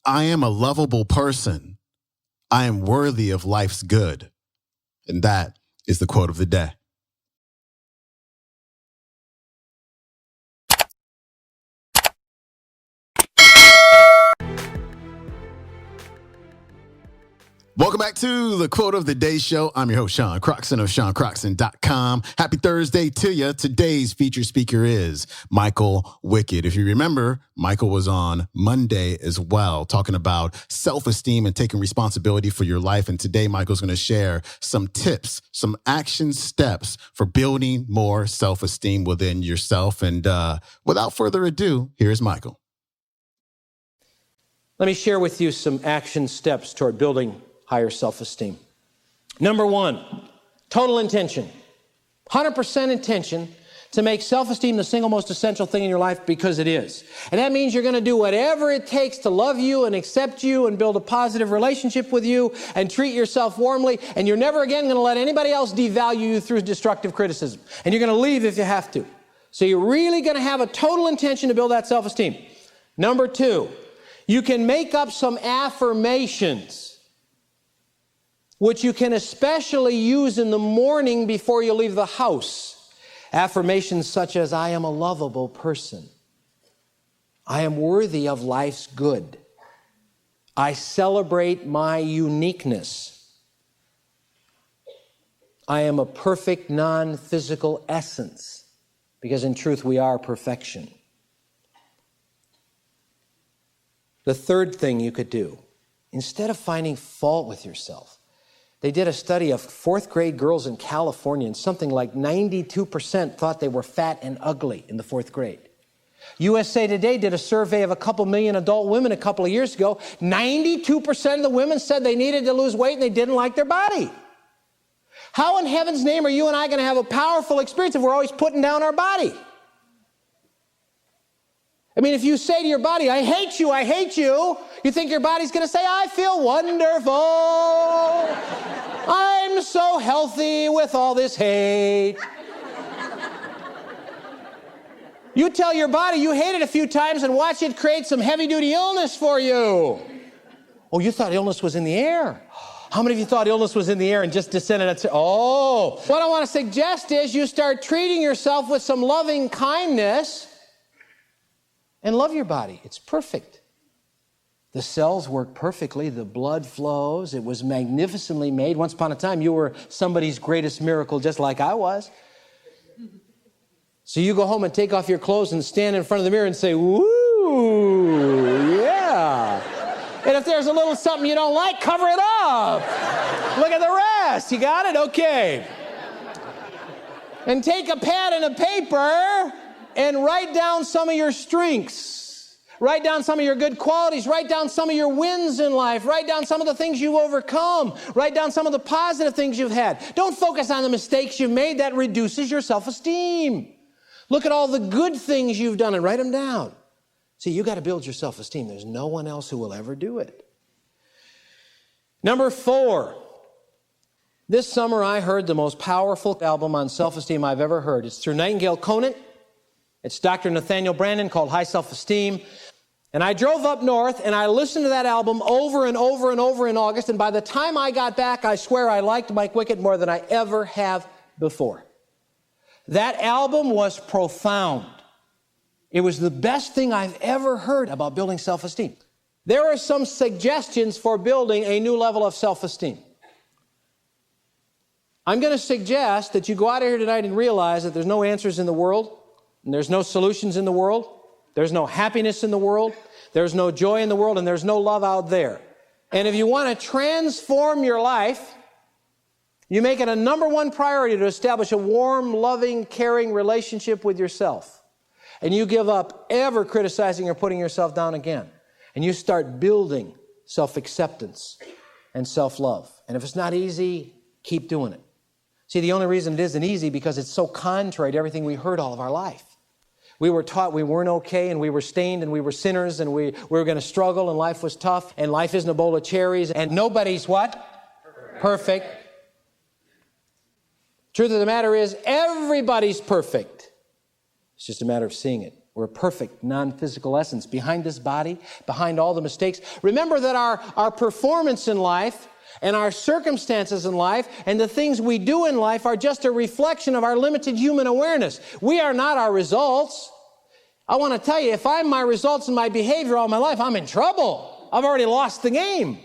I am a lovable person. I am worthy of life's good. And that is the quote of the day. Welcome back to the Quote of the Day show. I'm your host, Sean Croxton of SeanCroxton.com. Happy Thursday to you. Today's featured speaker is Michael Wickett. If you remember, Michael was on Monday as well, talking about self-esteem and taking responsibility for your life. And today, Michael's going to share some tips, some action steps for building more self-esteem within yourself. And without further ado, here's Michael. Let me share with you some action steps toward building higher self-esteem. Number one, total intention. 100% intention to make self-esteem the single most essential thing in your life, because it is. And that means you're going to do whatever it takes to love you and accept you and build a positive relationship with you and treat yourself warmly. And you're never again going to let anybody else devalue you through destructive criticism. And you're going to leave if you have to. So you're really going to have a total intention to build that self-esteem. Number two, you can make up some affirmations, which you can especially use in the morning before you leave the house. Affirmations such as, I am a lovable person. I am worthy of life's good. I celebrate my uniqueness. I am a perfect non-physical essence, because in truth we are perfection. The third thing you could do, instead of finding fault with yourself, they did a study of fourth grade girls in California, and something like 92% thought they were fat and ugly in the fourth grade. USA Today did a survey of a couple million adult women a couple of years ago. 92% of the women said they needed to lose weight and they didn't like their body. How in heaven's name are you and I going to have a powerful experience if we're always putting down our body? I mean, if you say to your body, I hate you, you think your body's going to say, I feel wonderful. I'm so healthy with all this hate. You tell your body you hate it a few times and watch it create some heavy-duty illness for you. Oh, you thought illness was in the air. How many of you thought illness was in the air and just descended and said, oh. What I want to suggest is you start treating yourself with some loving kindness and love your body. It's perfect. The cells work perfectly. The blood flows. It was magnificently made. Once upon a time, you were somebody's greatest miracle, just like I was. So you go home and take off your clothes and stand in front of the mirror and say, woo, yeah. And if there's a little something you don't like, cover it up. Look at the rest. You got it? Okay. And take a pad and a paper and write down some of your strengths. Write down some of your good qualities. Write down some of your wins in life. Write down some of the things you've overcome. Write down some of the positive things you've had. Don't focus on the mistakes you've made. That reduces your self-esteem. Look at all the good things you've done and write them down. See, you got to build your self-esteem. There's no one else who will ever do it. Number 4. This summer I heard the most powerful album on self-esteem I've ever heard. It's through Nightingale Conant. It's Dr. Nathaniel Branden, called High Self-Esteem. And I drove up north and I listened to that album over and over and over in August. And by the time I got back, I swear I liked Mike Wickett more than I ever have before. That album was profound. It was the best thing I've ever heard about building self-esteem. There are some suggestions for building a new level of self-esteem. I'm going to suggest that you go out of here tonight and realize that there's no answers in the world, and there's no solutions in the world, there's no happiness in the world, there's no joy in the world, and there's no love out there. And if you want to transform your life, you make it a number one priority to establish a warm, loving, caring relationship with yourself. And you give up ever criticizing or putting yourself down again. And you start building self-acceptance and self-love. And if it's not easy, keep doing it. See, the only reason it isn't easy because it's so contrary to everything we heard all of our life. We were taught we weren't okay, and we were stained, and we were sinners, and we were going to struggle, and life was tough, and life isn't a bowl of cherries, and nobody's what? Perfect. Truth of the matter is, everybody's perfect. It's just a matter of seeing it. We're a perfect, non-physical essence. Behind this body, behind all the mistakes. Remember that our performance in life and our circumstances in life and the things we do in life are just a reflection of our limited human awareness. We are not our results. I want to tell you, if I'm my results and my behavior all my life, I'm in trouble. I've already lost the game.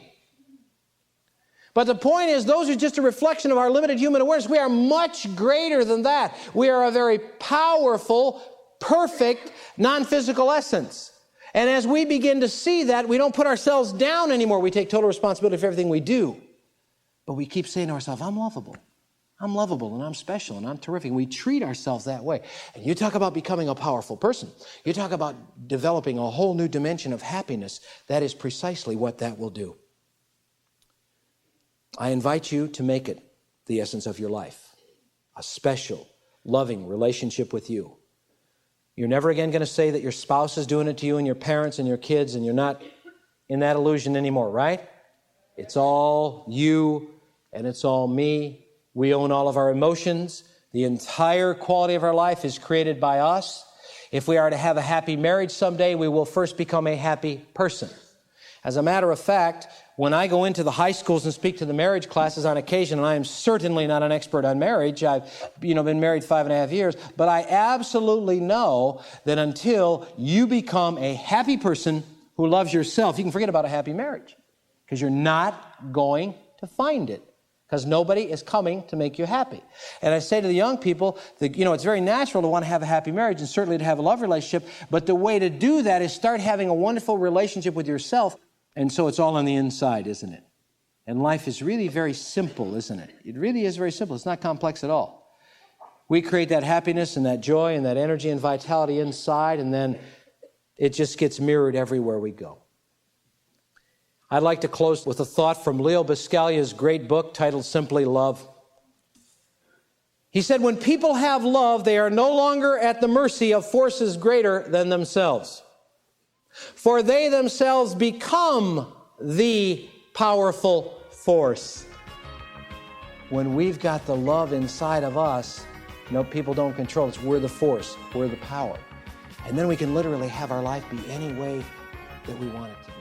But the point is, those are just a reflection of our limited human awareness. We are much greater than that. We are a very powerful, perfect, non-physical essence. And as we begin to see that, we don't put ourselves down anymore. We take total responsibility for everything we do. But we keep saying to ourselves, I'm lovable, and I'm special, and I'm terrific. We treat ourselves that way. And you talk about becoming a powerful person. You talk about developing a whole new dimension of happiness. That is precisely what that will do. I invite you to make it the essence of your life, a special, loving relationship with you. You're never again going to say that your spouse is doing it to you and your parents and your kids, and you're not in that illusion anymore, right? It's all you and it's all me. We own all of our emotions. The entire quality of our life is created by us. If we are to have a happy marriage someday, we will first become a happy person. As a matter of fact, when I go into the high schools and speak to the marriage classes on occasion, and I am certainly not an expert on marriage, I've been married 5.5 years, but I absolutely know that until you become a happy person who loves yourself, you can forget about a happy marriage, because you're not going to find it, because nobody is coming to make you happy. And I say to the young people that, it's very natural to want to have a happy marriage and certainly to have a love relationship, but the way to do that is start having a wonderful relationship with yourself. And so it's all on the inside, isn't it? And life is really very simple, isn't it? It really is very simple. It's not complex at all. We create that happiness and that joy and that energy and vitality inside, and then it just gets mirrored everywhere we go. I'd like to close with a thought from Leo Buscalia's great book titled simply Love. He said, when people have love, they are no longer at the mercy of forces greater than themselves. For they themselves become the powerful force. When we've got the love inside of us, people don't control us. We're the force. We're the power. And then we can literally have our life be any way that we want it to be.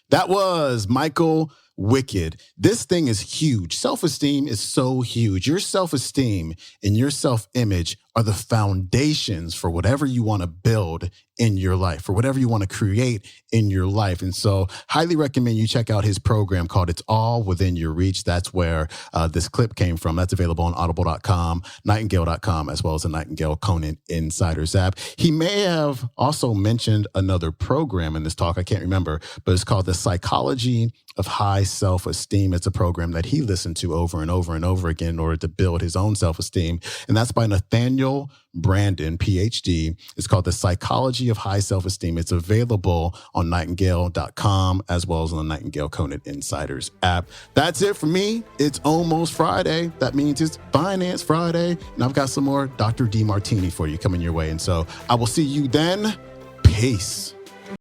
That was Michael Wickett. This thing is huge. Self-esteem is so huge. Your self-esteem and your self-image are the foundations for whatever you want to build in your life, for whatever you want to create in your life. And so highly recommend you check out his program called It's All Within Your Reach. That's where this clip came from. That's available on audible.com, nightingale.com, as well as the Nightingale Conan Insiders app. He may have also mentioned another program in this talk. I can't remember, but it's called The Psychology of High Self-Esteem. It's a program that he listened to over and over and over again in order to build his own self-esteem. And that's by Nathaniel Brandon, PhD. It's called The Psychology of High Self-Esteem. It's available on nightingale.com as well as on the Nightingale Conan Insiders app. That's it for me. It's almost Friday. That means it's Finance Friday. And I've got some more Dr. D Martini for you coming your way. And so I will see you then. Peace.